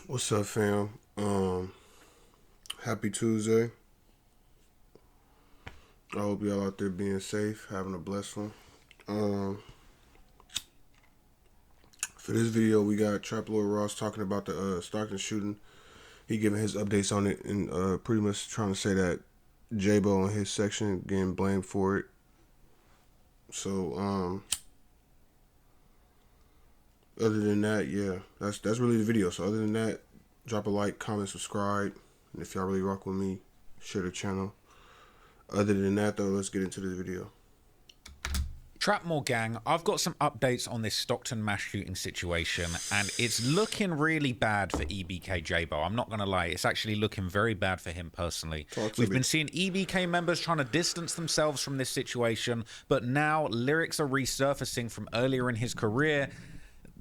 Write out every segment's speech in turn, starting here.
What's up, fam? Happy Tuesday. I hope y'all out there being safe, having a blessed one. Um, for this video, we got Trap Lord Ross talking about the Stockton shooting. He giving his updates on it and pretty much trying to say that Jaaybo in his section getting blamed for it. So, other than that, yeah, that's really the video. So other than that, drop a like, comment, subscribe, and if y'all really rock with me, share the channel. Other than that, though, let's get into this video. Trapmore gang, I've got some updates on this Stockton mass shooting situation, and it's looking really bad for EBK Jaaybo. I'm not going to lie, it's actually looking very bad for him personally. We've been seeing EBK members trying to distance themselves from this situation, but now lyrics are resurfacing from earlier in his career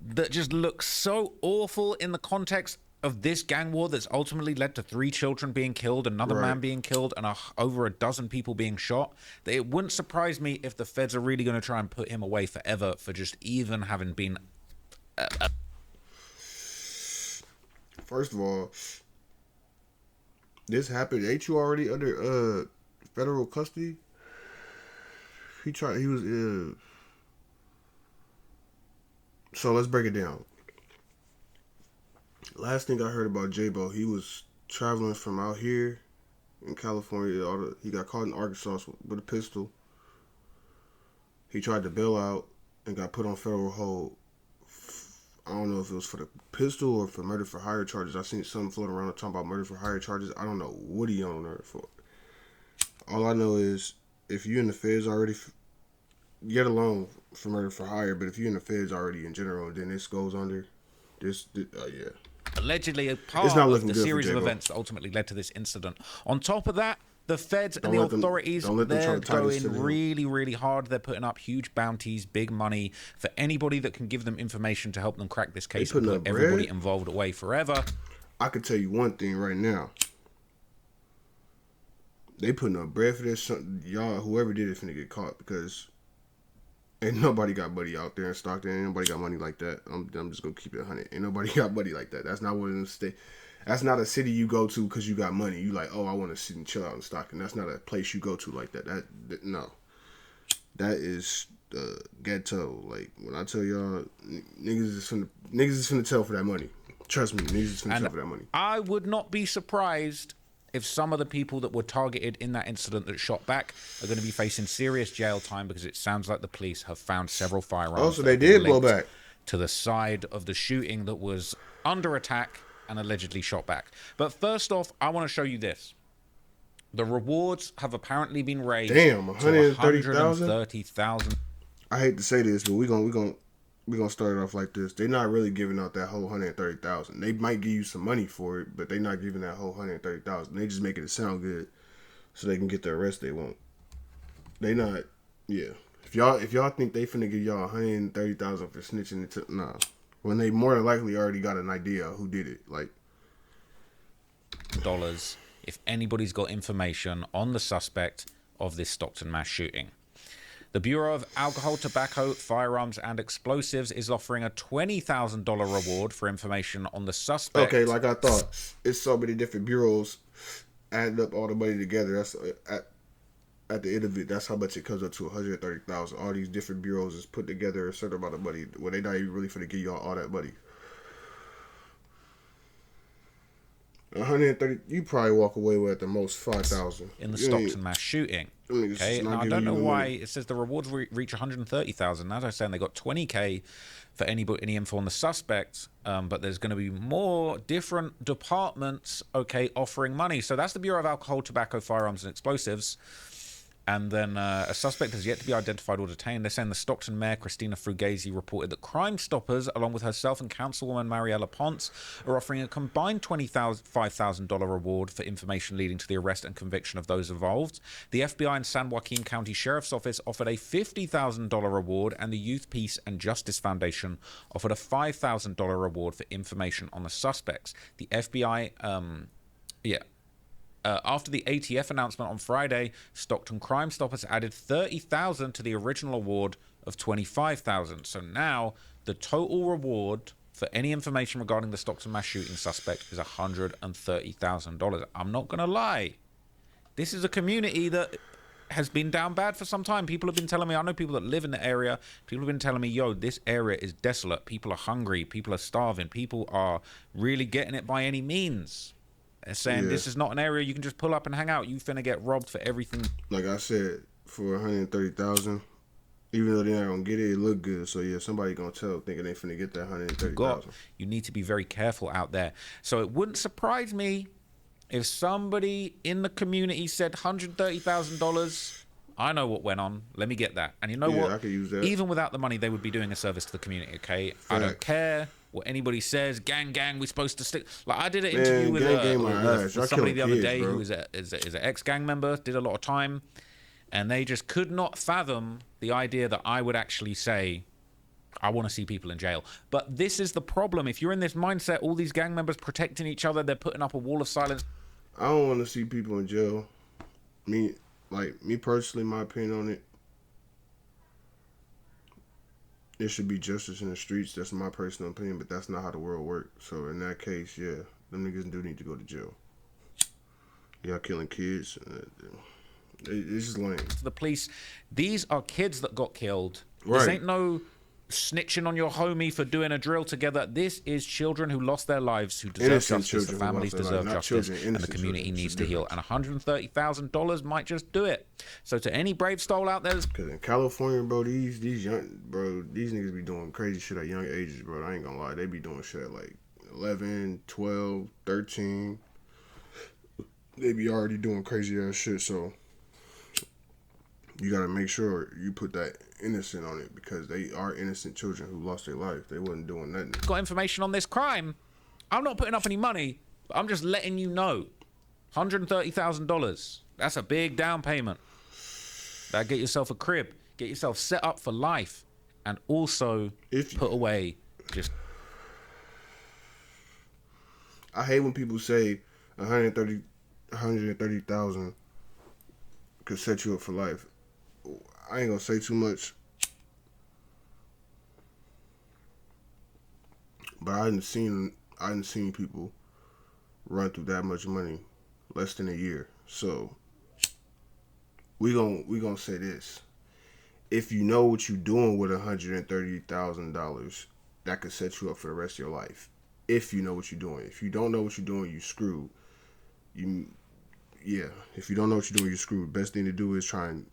that just look so awful in the context of this gang war that's ultimately led to 3 children being killed, another man being killed, and over a dozen people being shot, that it wouldn't surprise me if the feds are really going to try and put him away forever for just even having been... First of all, this happened. Ain't you already under federal custody? He was so let's break it down. Last thing I heard about Jaaybo, he was traveling from out here in California. He got caught in Arkansas with a pistol. He tried to bail out and got put on federal hold. I don't know if it was for the pistol or for murder for hire charges. I seen something floating around talking about murder for hire charges. I don't know what he on there for. All I know is if you in the feds already, get alone for murder for hire. But if you in the feds already in general, then this goes under this. Yeah. Allegedly a part of the series of events that ultimately led to this incident. On top of that, the feds and the authorities, they're going really, really hard. They're putting up huge bounties, big money for anybody that can give them information to help them crack this case and put everybody involved away forever. I can tell you one thing right now. They putting up bread for this. Y'all, whoever did it finna get caught because ain't nobody got money out there in Stockton. Ain't nobody got money like that. I'm just gonna keep it 100. Ain't nobody got money like that. That's not one of them state. That's not a city you go to because you got money. You like, oh, I want to sit and chill out in Stockton. That's not a place you go to like that. No, that is ghetto. Like when I tell y'all, niggas is finna tell for that money. Trust me, niggas is finna tell for that money. I would not be surprised if some of the people that were targeted in that incident that shot back are going to be facing serious jail time because it sounds like the police have found several firearms. Oh, so they did blow back to the side of the shooting that was under attack and allegedly shot back. But first off, I want to show you this. The rewards have apparently been raised. Damn, 130,000. 130,000. I hate to say this, but we're gonna start it off like this. They're not really giving out that whole 130,000. They might give you some money for it, but they're not giving that whole 130,000. They just making it sound good so they can get the arrest they want. They not, yeah. If y'all think they finna give y'all 130,000 for snitching, nah. When they more than likely already got an idea of who did it, like dollars if anybody's got information on the suspect of this Stockton mass shooting. The Bureau of Alcohol, Tobacco, Firearms and Explosives is offering a $20,000 reward for information on the suspect. Okay, like I thought, it's so many different bureaus adding up all the money together. That's at the end of it, that's how much it comes up to, 130,000. All these different bureaus is put together a certain amount of money when they not even really finna give y'all all that money. 130, you probably walk away with at the most 5,000 in the Stockton mass shooting. Okay, now I don't know why it says the rewards reach 130,000. As I was saying, they got 20K for any info on the suspect, but there's going to be more different departments, okay, offering money. So that's the Bureau of Alcohol, Tobacco, Firearms and Explosives. And then a suspect has yet to be identified or detained. They're saying the Stockton mayor, Christina Frugasi, reported that Crime Stoppers, along with herself and councilwoman Mariella Ponce, are offering a combined $25,000 reward for information leading to the arrest and conviction of those involved. The FBI and San Joaquin County Sheriff's Office offered a $50,000 reward, and the Youth Peace and Justice Foundation offered a $5,000 reward for information on the suspects. The FBI, after the ATF announcement on Friday, Stockton Crime Stoppers added $30,000 to the original award of $25,000. So now the total reward for any information regarding the Stockton mass shooting suspect is $130,000. I'm not going to lie. This is a community that has been down bad for some time. People have been telling me, I know people that live in the area, people have been telling me, yo, this area is desolate. People are hungry. People are starving. People are really getting it by any means. They're saying this is not an area you can just pull up and hang out. You finna get robbed for everything. Like I said, for $130,000, even though they're not gonna get it, it look good. So yeah, somebody gonna tell thinking they finna get that $130,000. You need to be very careful out there. So it wouldn't surprise me if somebody in the community said $130,000. I know what went on. Let me get that. And you know what? I could use that. Even without the money, they would be doing a service to the community. Okay, Facts. I don't care what anybody says. Gang, we supposed to stick. Like I did an interview with somebody the other day who is an ex-gang member. Did a lot of time. And they just could not fathom the idea that I would actually say, I want to see people in jail. But this is the problem. If you're in this mindset, all these gang members protecting each other, they're putting up a wall of silence. I don't want to see people in jail. Me personally, my opinion on it, it should be justice in the streets. That's my personal opinion, but that's not how the world works. So in that case, yeah, them niggas do need to go to jail. Y'all killing kids. It's just lame. The police, these are kids that got killed. Right. This ain't no snitching on your homie for doing a drill together. This is children who lost their lives, who deserve justice. The families deserve justice, and the community needs to heal. And $130,000 might just do it. So to any brave soul out there, because in California, bro, these niggas be doing crazy shit at young ages, bro. I ain't gonna lie, they be doing shit at like 11, 12, 13. They be already doing crazy ass shit, so you gotta make sure you put that innocent on it, because they are innocent children who lost their life. They wasn't doing nothing. Got information on this crime. I'm not putting up any money, but I'm just letting you know. $130,000. That's a big down payment. That get yourself a crib, get yourself set up for life, and also put away just. I hate when people say 130,000 could set you up for life. I ain't gonna say too much, but I didn't seen people run through that much money less than a year. So we gonna say this: if you know what you're doing with $130,000, that could set you up for the rest of your life. If you know what you're doing. If you don't know what you're doing, you screwed. If you don't know what you're doing, you're screwed. Best thing to do is try and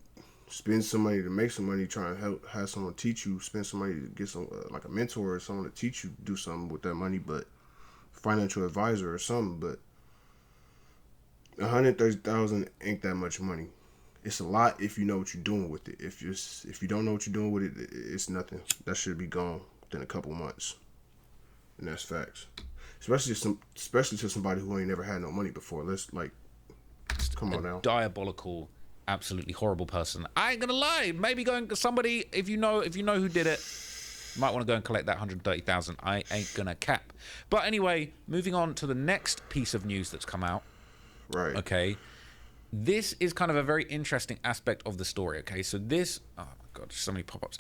spend some money to make some money. Try and have someone teach you. Spend some money to get some like a mentor or someone to teach you do something with that money. But financial advisor or something. But $130,000 ain't that much money. It's a lot if you know what you're doing with it. If you don't know what you're doing with it, it's nothing. That should be gone within a couple months. And that's facts. Especially to somebody who ain't never had no money before. Come on now. Diabolical, absolutely horrible person. I ain't gonna lie. Maybe going to somebody, if you know who did it, you might want to go and collect that $130,000. I ain't gonna cap. But anyway, moving on to the next piece of news that's come out. Right. Okay. This is kind of a very interesting aspect of the story. Okay. So this, oh my God, so many pop-ups.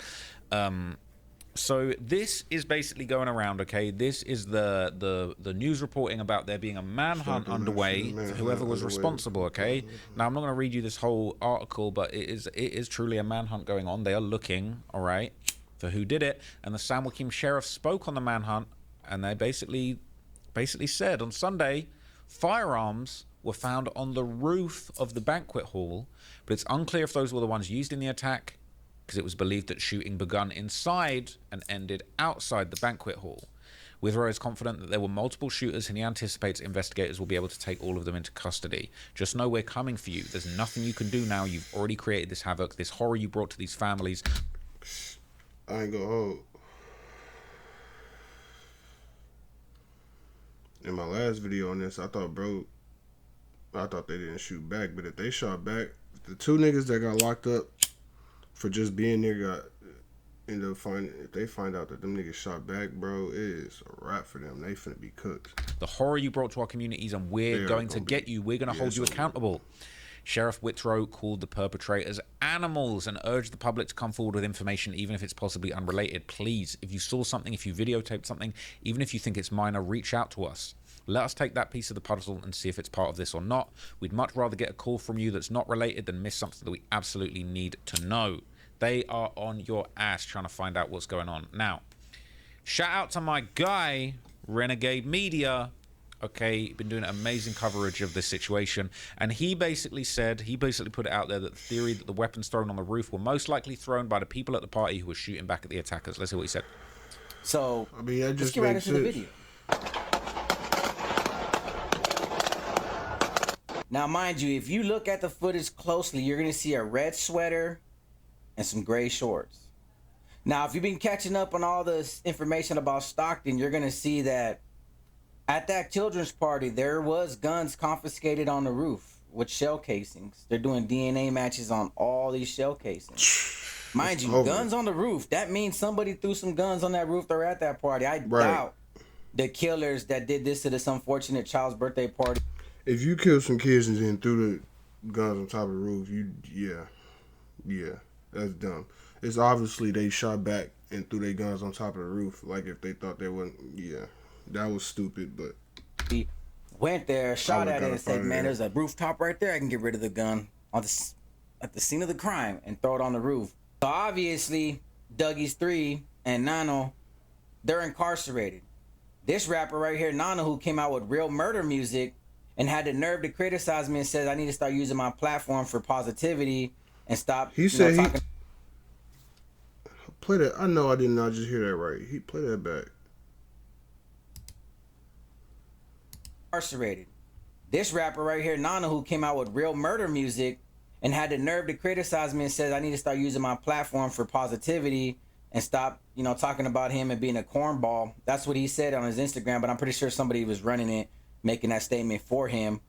So this is basically going around, okay? This is the news reporting about there being a manhunt underway for whoever was responsible, okay? Now, I'm not going to read you this whole article, but it is truly a manhunt going on. They are looking, all right, for who did it. And the San Joaquin sheriff spoke on the manhunt, and they basically said on Sunday, firearms were found on the roof of the banquet hall, but it's unclear if those were the ones used in the attack, because it was believed that shooting begun inside and ended outside the banquet hall. Withrow is confident that there were multiple shooters, and he anticipates investigators will be able to take all of them into custody. Just know we're coming for you. There's nothing you can do now. You've already created this havoc, this horror you brought to these families. I ain't gonna hold. In my last video on this, I thought they didn't shoot back, but if they shot back, the two niggas that got locked up for just being there if they find out that them niggas shot back, bro, it is a wrap for them. They finna be cooked. The horror you brought to our communities, and we're going to get you. We're going to hold you accountable. Sheriff Whitrow called the perpetrators animals and urged the public to come forward with information, even if it's possibly unrelated. Please, if you saw something, if you videotaped something, even if you think it's minor, reach out to us. Let us take that piece of the puzzle and see if it's part of this or not. We'd much rather get a call from you that's not related than miss something that we absolutely need to know. They are on your ass trying to find out what's going on. Now, shout out to my guy, Renegade Media. Okay, been doing amazing coverage of this situation. And he basically put it out there that the theory that the weapons thrown on the roof were most likely thrown by the people at the party who were shooting back at the attackers. Let's see what he said. So, I mean, that just let's get right into the video. Now, mind you, if you look at the footage closely, you're going to see a red sweater and some gray shorts. Now, if you've been catching up on all this information about Stockton, you're going to see that at that children's party, there was guns confiscated on the roof with shell casings. They're doing DNA matches on all these shell casings. Mind you, guns on the roof. That means somebody threw some guns on that roof. They're at that party. I doubt the killers that did this to this unfortunate child's birthday party. If you killed some kids and then threw the guns on top of the roof, yeah, that's dumb. It's obviously they shot back and threw their guns on top of the roof, like if they thought they wouldn't. Yeah, that was stupid, but he went there, shot at it, and said, "Man, there's a rooftop right there. I can get rid of the gun at the scene of the crime and throw it on the roof." So obviously, Dougie's 3 and Nano, they're incarcerated. This rapper right here, Nano, who came out with real murder music and had the nerve to criticize me and said I need to start using my platform for positivity and stop. He said talking. Play that. I know I did not just hear that right. He play that back. Incarcerated. This rapper right here, Nana, who came out with real murder music and had the nerve to criticize me and said I need to start using my platform for positivity and stop, talking about him and being a cornball. That's what he said on his Instagram, but I'm pretty sure somebody was running it, making that statement for him.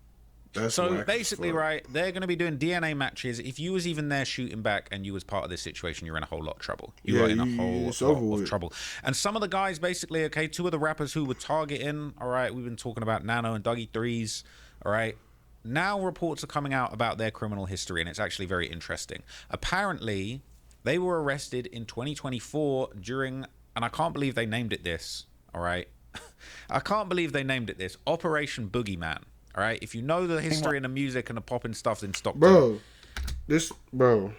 So basically, right, they're going to be doing DNA matches. If you was even there shooting back and you was part of this situation, you're in a whole lot of trouble. You are in a whole lot of trouble. And some of the guys, basically, okay, 2 of the rappers who were targeting, all right, we've been talking about Nano and Dougie 3s, all right. Now reports are coming out about their criminal history, and it's actually very interesting. Apparently, they were arrested in 2024 during, and I can't believe they named it this, all right. I can't believe they named it this, Operation Boogeyman. All right, if you know the history and the music and the popping stuff in Stockton, never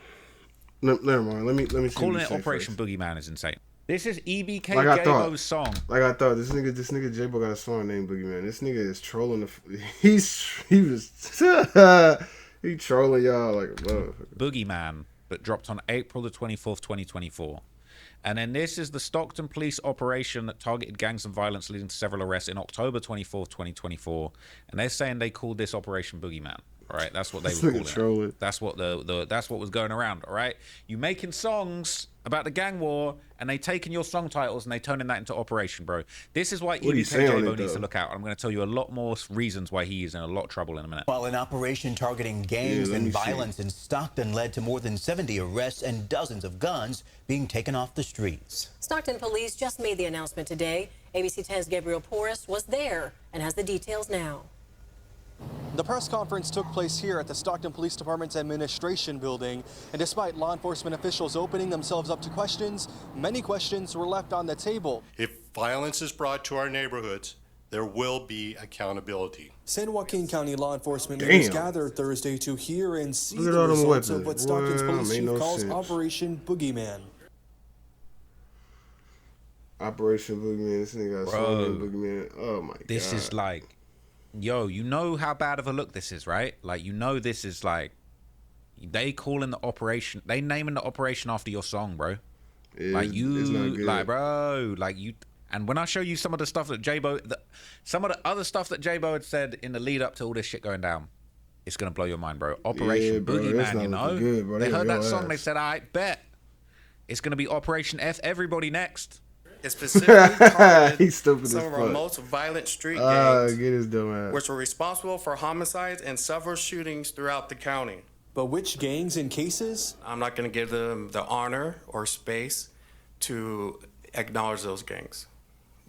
mind. Let me see. Calling it Operation Boogeyman is insane. This is EBK Jaaybo's song. Like I thought, this nigga Jaaybo got a song named Boogeyman. This nigga is trolling he trolling y'all like a motherfucker. Boogeyman, but dropped on April the 24th, 2024. And then this is the Stockton police operation that targeted gangs and violence, leading to several arrests in October 24th, 2024. And they're saying they called this Operation Boogeyman. All right, that's what they were calling it. That's what that's what was going around. All right, you making songs about the gang war, and they taking your song titles and they turning that into Operation, bro. This is why EBK Jaaybo needs to look out. I'm going to tell you a lot more reasons why he is in a lot of trouble in a minute. While an operation targeting gangs and violence in Stockton led to more than 70 arrests and dozens of guns being taken off the streets. Stockton police just made the announcement today. ABC 10's Gabriel Porras was there and has the details now. The press conference took place here at the Stockton Police Department's administration building, and despite law enforcement officials opening themselves up to questions, many questions were left on the table. If violence is brought to our neighborhoods, there will be accountability. San Joaquin County law enforcement leaders gathered Thursday to hear and see the results of what Stockton's police chief calls Operation Boogeyman. Operation Boogeyman, this nigga got song named Boogeyman. Oh my god. This is like, yo, you know how bad of a look this is, right? Like, you know this is like, they calling the operation, they naming the operation after your song, bro. Like, you, like, bro, like, you, and when I show you some of the stuff that Jaaybo, some of the other stuff that Jaaybo had said in the lead up to all this shit going down, it's going to blow your mind, bro. Operation Boogeyman, you know? Good, bro. They heard that song, they said, all right, bet. It's going to be Operation F everybody next. It specifically targeted some of our most violent street gangs, get his dumb ass. which were responsible for homicides and several shootings throughout the county. But which gangs and cases? I'm not going to give them the honor or space to acknowledge those gangs,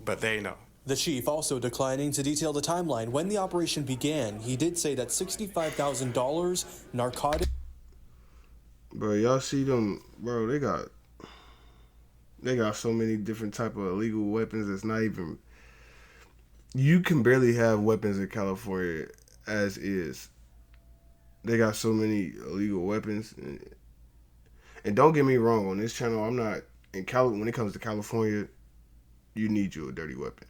but they know. The chief also declining to detail the timeline when the operation began. He did say that $65,000 narcotics. Bro, y'all see them, bro, they got so many different type of illegal weapons. It's not even, you can barely have weapons in California as is. They got so many illegal weapons. And don't get me wrong, on this channel, I'm not, when it comes to California, you need you a dirty weapon.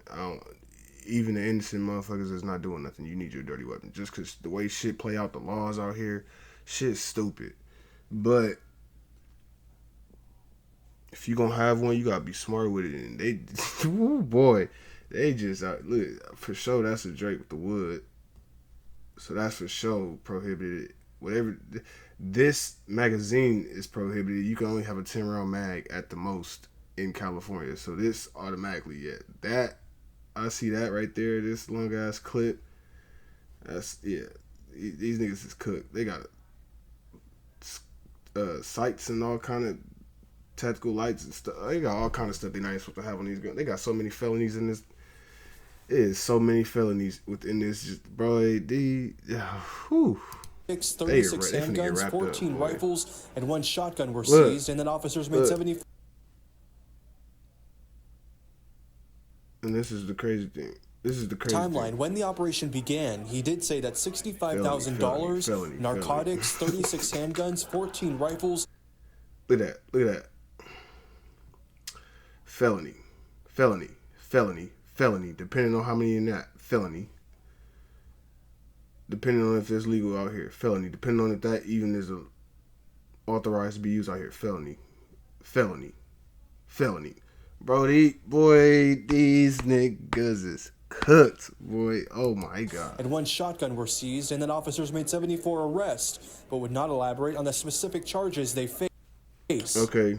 Even the innocent motherfuckers that's not doing nothing, you need your dirty weapon. Just because the way shit play out, the laws out here, shit's stupid. But if you gonna have one, you gotta be smart with it. And they, oh boy, they just look, for sure. That's a Drake with the wood, so that's for sure prohibited. Whatever, this magazine is prohibited. You can only have a 10-round mag at the most in California. So this automatically, that I see that right there. This long ass clip. That's These niggas is cooked. They got sights and all kind of tactical lights and stuff. They got all kind of stuff they not supposed to have on these guns. They got so many felonies in this. It is so many felonies within this. Just, bro, whew. 36 handguns, 14 rifles, and 1 shotgun were seized, and then officers made 70. And this is the crazy thing. This is the crazy timeline. Thing. When the operation began, he did say that $65,000, narcotics, 36 handguns, 14 rifles. Look at that. Felony. Depending on how many in that. Felony. Depending on if it's legal out here. Felony. Depending on if that even is authorized to be used out here. Felony. Bro, these niggas is cooked, boy. Oh my God. And 1 shotgun were seized, and then officers made 74 arrests, but would not elaborate on the specific charges they face. Okay.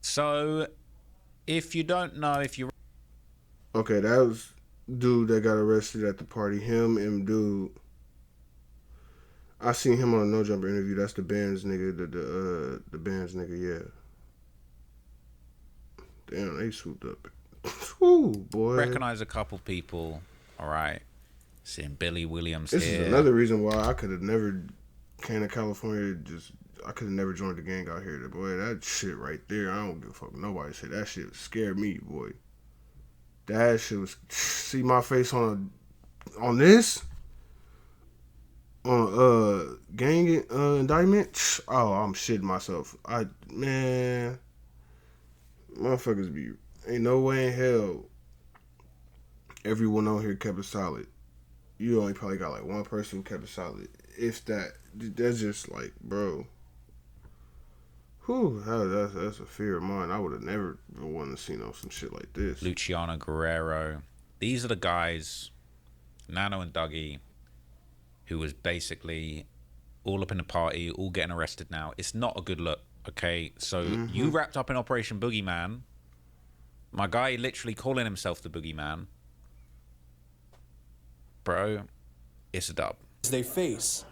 So, if you don't know, Okay, that was dude that got arrested at the party. Him and dude. I seen him on a No Jumper interview. That's the band's nigga. The band's nigga, yeah. Damn, they swooped up. Woo, boy. Recognize a couple people, all right. Seeing Billy Williams this here. Is another reason why I could have never came to California. I could have never joined the gang out here. Boy, that shit right there, I don't give a fuck. Nobody said that shit scared me, boy. That shit was, see my face on this? On gang indictment? Oh, I'm shitting myself. Man, motherfuckers be, ain't no way in hell everyone on here kept it solid. You only probably got like one person who kept it solid. If that, that's just like, bro. Whew, that's a fear of mine. I would have never wanted to see some shit like this. Luciano Guerrero. These are the guys, Nano and Dougie, who was basically all up in the party, all getting arrested now. It's not a good look, okay? So you wrapped up in Operation Boogeyman. My guy literally calling himself the Boogeyman. Bro, it's a dub. They face.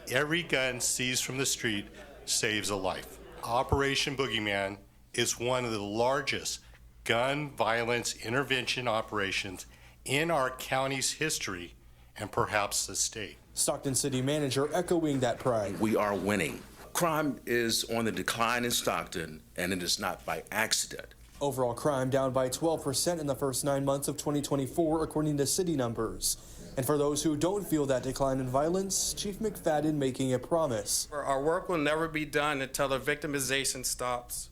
Every gun seized from the street saves a life. Operation Boogeyman is one of the largest gun violence intervention operations in our county's history and perhaps the state. Stockton City Manager echoing that pride. We are winning. Crime is on the decline in Stockton, and it is not by accident. Overall crime down by 12% in the first 9 months of 2024, according to city numbers. And for those who don't feel that decline in violence, Chief McFadden making a promise. Our work will never be done until the victimization stops.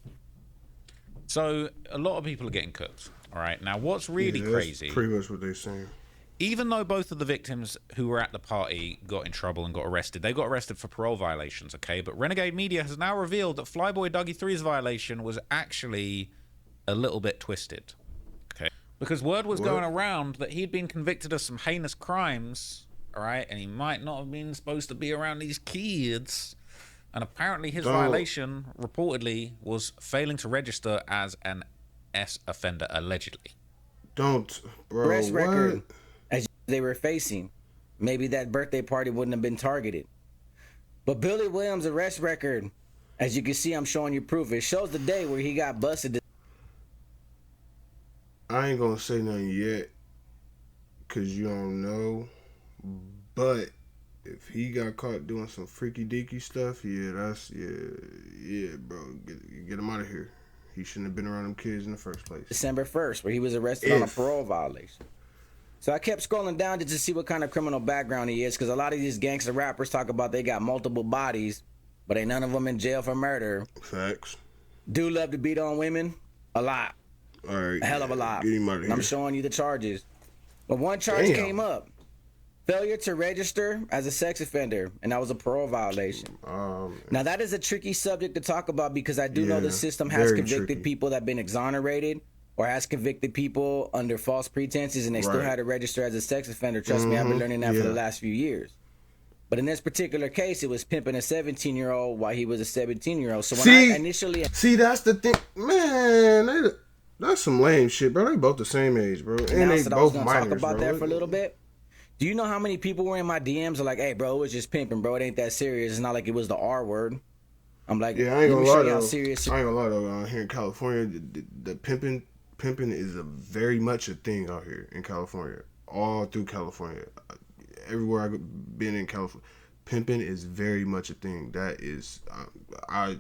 So a lot of people are getting cooked. All right. Now, what's really crazy? Pretty much what they're saying. Even though both of the victims who were at the party got in trouble and got arrested, they got arrested for parole violations, okay? But Renegade Media has now revealed that Flyboy Dougie 3's violation was actually a little bit twisted, okay? Because word was going around that he'd been convicted of some heinous crimes, all right? And he might not have been supposed to be around these kids. And apparently his violation, reportedly, was failing to register as an S offender, allegedly. Bro, arrest record as they were facing. Maybe that birthday party wouldn't have been targeted. But Billy Williams' arrest record, as you can see, I'm showing you proof. It shows the day where he got busted. I ain't gonna say nothing yet because you don't know. But if he got caught doing some freaky deaky stuff, yeah, bro, get him out of here. He shouldn't have been around them kids in the first place. December 1st, where he was arrested on a parole violation. So I kept scrolling down just to see what kind of criminal background he is, because a lot of these gangster rappers talk about they got multiple bodies, but ain't none of them in jail for murder. Facts. Dude love to beat on women? A lot. All right. A hell of a lot. Get him out of And here. I'm showing you the charges. But one charge came up. Failure to register as a sex offender, and that was a parole violation. Now, that is a tricky subject to talk about because I do know the system has convicted people that have been exonerated or has convicted people under false pretenses, and they still had to register as a sex offender. Trust me, I've been learning that for the last few years. But in this particular case, it was pimping a 17-year-old while he was a 17-year-old. So when I initially... See, that's the thing. Man, that's some lame shit, bro. They both the same age, bro. And they both minors, talk about that for a little bit. Do you know how many people were in my DMs are like, hey, bro, it was just pimping, bro. It ain't that serious. It's not like it was the R word. I'm like, yeah, I ain't gonna lie, though. Serious I ain't gonna lie, though. Here in California, the pimping is a very much a thing out here in California. All through California. Everywhere I've been in California, pimping is very much a thing. That is, I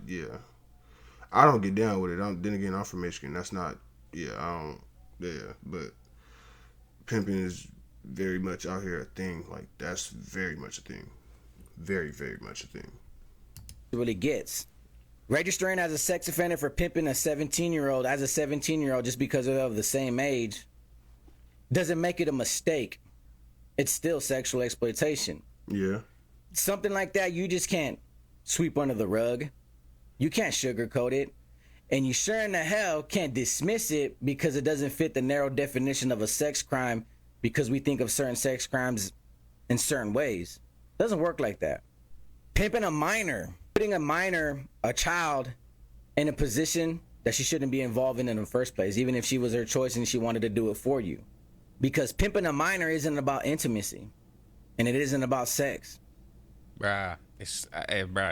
don't get down with it. Then again, I'm from Michigan. That's not, but pimping is very much out here a thing. Like, that's very much a thing. Very, very much a thing. It really gets. Registering as a sex offender for pimping a 17-year-old as a 17-year-old just because they're of the same age doesn't make it a mistake. It's still sexual exploitation. Yeah. Something like that, you just can't sweep under the rug. You can't sugarcoat it. And you sure in the hell can't dismiss it because it doesn't fit the narrow definition of a sex crime because we think of certain sex crimes in certain ways. It doesn't work like that. Pimping a minor, putting a child, in a position that she shouldn't be involved in the first place, even if she was her choice and she wanted to do it for you. Because pimping a minor isn't about intimacy, and it isn't about sex. It's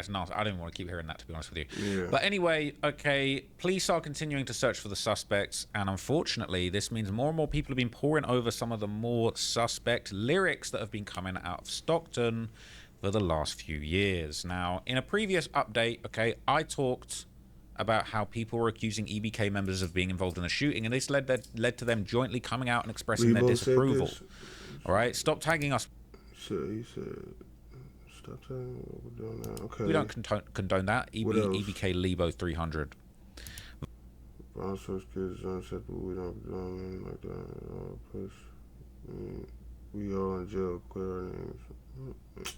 not. I don't want to keep hearing that, to be honest with you. Yeah. But anyway, okay, police are continuing to search for the suspects, and unfortunately, this means more and more people have been poring over some of the more suspect lyrics that have been coming out of Stockton for the last few years. Now, in a previous update, okay, I talked about how people were accusing EBK members of being involved in a shooting, and this led to them jointly coming out and expressing their disapproval. All right, stop tagging us. He said, stop tagging what we're doing now. Okay. We don't condone that. EBK Jaaybo 300. Violence towards kids is unacceptable. We don't do anything like that. Push. We all in jail. Clear our names.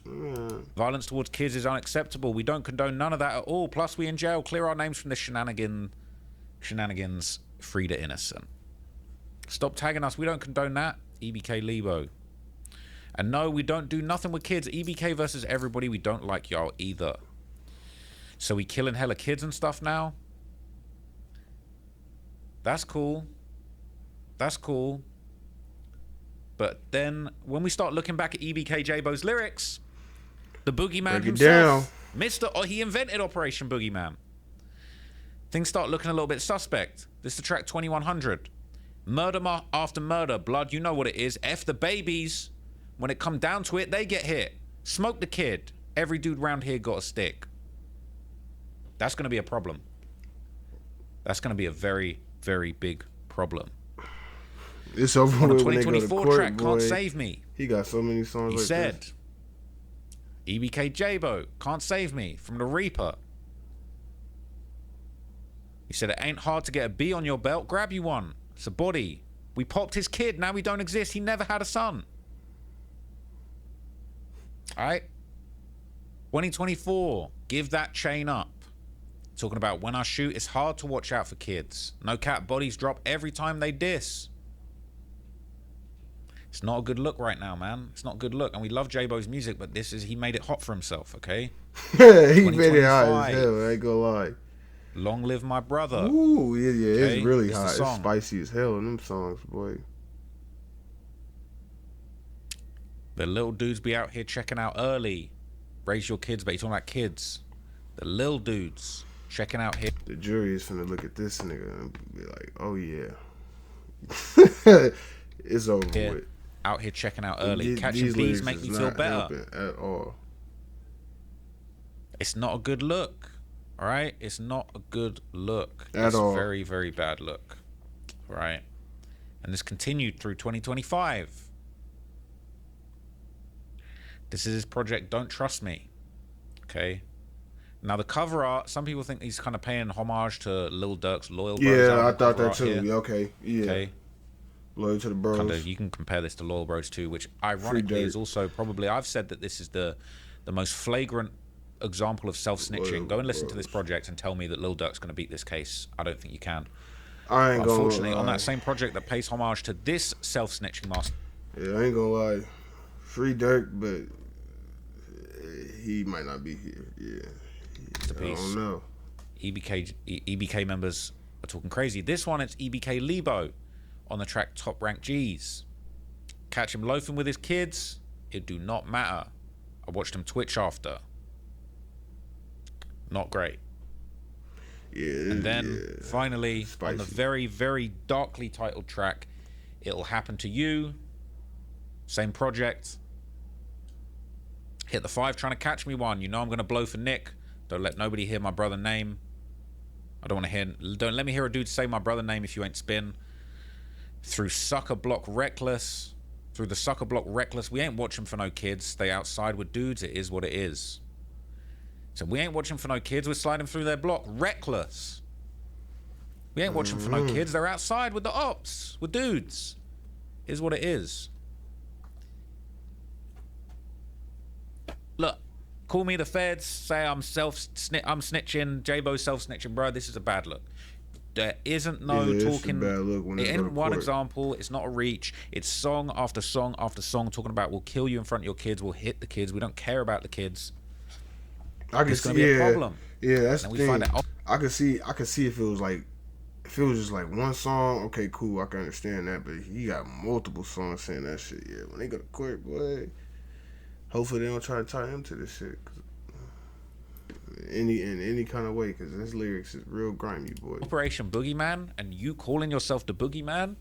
Yeah. Violence towards kids is unacceptable. We don't condone none of that at all. Plus, we in jail. Clear our names from the shenanigans. Free to innocent. Stop tagging us. We don't condone that. EBK Jaaybo. And no, we don't do nothing with kids. EBK versus everybody. We don't like y'all either. So we killing hella kids and stuff now. That's cool. That's cool. But then when we start looking back at EBK Jaaybo's lyrics, the boogeyman himself, he invented Operation Boogeyman. Things start looking a little bit suspect. This is the track 2100. Murder after murder. Blood, you know what it is. F the babies. When it come down to it, they get hit. Smoke the kid. Every dude round here got a stick. That's going to be a problem. That's going to be a very, very big problem. It's over on the with when they go to 2024 court, track, boy. Can't Save Me. He got so many songs He like said, this. EBK Jaaybo, Can't Save Me, from the Reaper. He said, it ain't hard to get a B on your belt, grab you one. It's a body. We popped his kid, now he don't exist, he never had a son. Alright? 2024, give that chain up. Talking about when I shoot, it's hard to watch out for kids. No cap, bodies drop every time they diss. It's not a good look right now, man. It's not a good look. And we love Jaaybo's music, but he made it hot for himself, okay? He made it hot as hell, I ain't gonna lie. Long live my brother. Ooh, yeah, okay? It's really hot. It's spicy as hell in them songs, boy. The little dudes be out here checking out early. Raise your kids, but you're talking about kids. The little dudes checking out here. The jury is finna look at this nigga and be like, oh yeah. It's over with. out here checking out early. Catching These bees lyrics make is me feel not better. helping at all. It's not a good look. All right? It's not a good look. At all. It's very, very bad look. All right? And this continued through 2025. This is his project, Don't Trust Me. Okay? Now, the cover art, some people think he's kind of paying homage to Lil Durk's Loyal Bros. Yeah, I thought that too. Here. Okay, yeah. Okay. Loyal to the Bros. Kinda, you can compare this to Loyal Bros 2, which ironically is also probably, I've said that this is the most flagrant example of self-snitching. Go and listen to this project and tell me that Lil Durk's going to beat this case. I don't think you can. I ain't gonna Unfortunately, lie. on that same project that pays homage to this self-snitching master. Yeah, I ain't gonna lie. Free Durk, but he might not be here. Yeah. I don't know. EBK members are talking crazy. This one, it's EBK Jaaybo on the track Top Rank G's. Catch him loafing with his kids, it do not matter. I watched him Twitch after. Not great. Yeah. And then finally, Spicy. on the very, very darkly titled track, It'll Happen to You. Same project. Hit the 5 trying to catch me one. You know I'm going to blow for Nick. Don't let nobody hear my brother name. I don't want to hear. Don't let me hear a dude say my brother name if you ain't spin. Through Sucker Block Reckless. Through the Sucker Block Reckless. We ain't watching for no kids. Stay outside with dudes. It is what it is. So we ain't watching for no kids. We're sliding through their block. Reckless. We ain't watching for no kids. They're outside with the ops. With dudes. Is what it is. Look. Call me the feds. Say I'm snitching. Jaaybo self-snitching. Bro, this is a bad look. There isn't no talking. Bad look when it ain't one court. example. It's not a reach. It's song after song after song talking about we'll kill you in front of your kids. We'll hit the kids. We don't care about the kids. It's gonna be a problem. Yeah, that's and the we thing. Find out. I could see if it was like, if it was just like one song. Okay, cool. I can understand that. But he got multiple songs saying that shit. Yeah, when they go to court, boy. Hopefully they don't try to tie him to this shit. In any kind of way, because his lyrics is real grimy, boy. Operation Boogeyman, and you calling yourself the Boogeyman,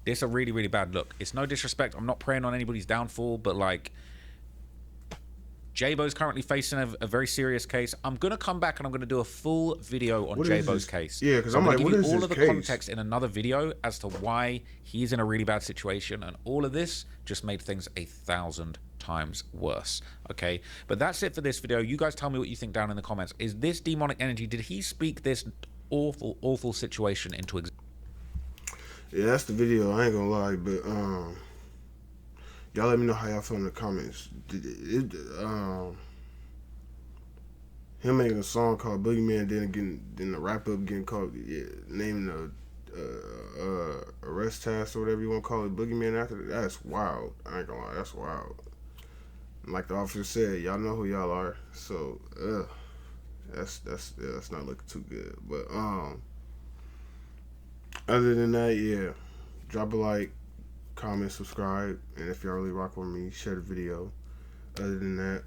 this a really, really bad look. It's no disrespect. I'm not preying on anybody's downfall, but like, Jaaybo's currently facing a very serious case. I'm going to come back and I'm going to do a full video on Jaaybo's case. Yeah, because so I'm like, what is all of the case? context in another video as to why he's in a really bad situation, and all of this just made things 1,000 times worse. Okay, but that's it for this video. You guys tell me what you think down in the comments. Is this demonic energy? Did he speak this awful situation into existence? Yeah, that's the video. I ain't gonna lie, but y'all let me know how y'all feel in the comments. Him making a song called Boogeyman, then the wrap up getting called, naming the arrest task or whatever you want to call it, Boogeyman after that. That's wild. I ain't gonna lie, that's wild. Like the officer said, y'all know who y'all are. So, that's not looking too good. But other than that, yeah, drop a like, comment, subscribe, and if y'all really rock with me, share the video. Other than that,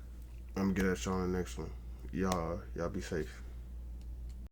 I'm gonna get at y'all on the next one. Y'all be safe.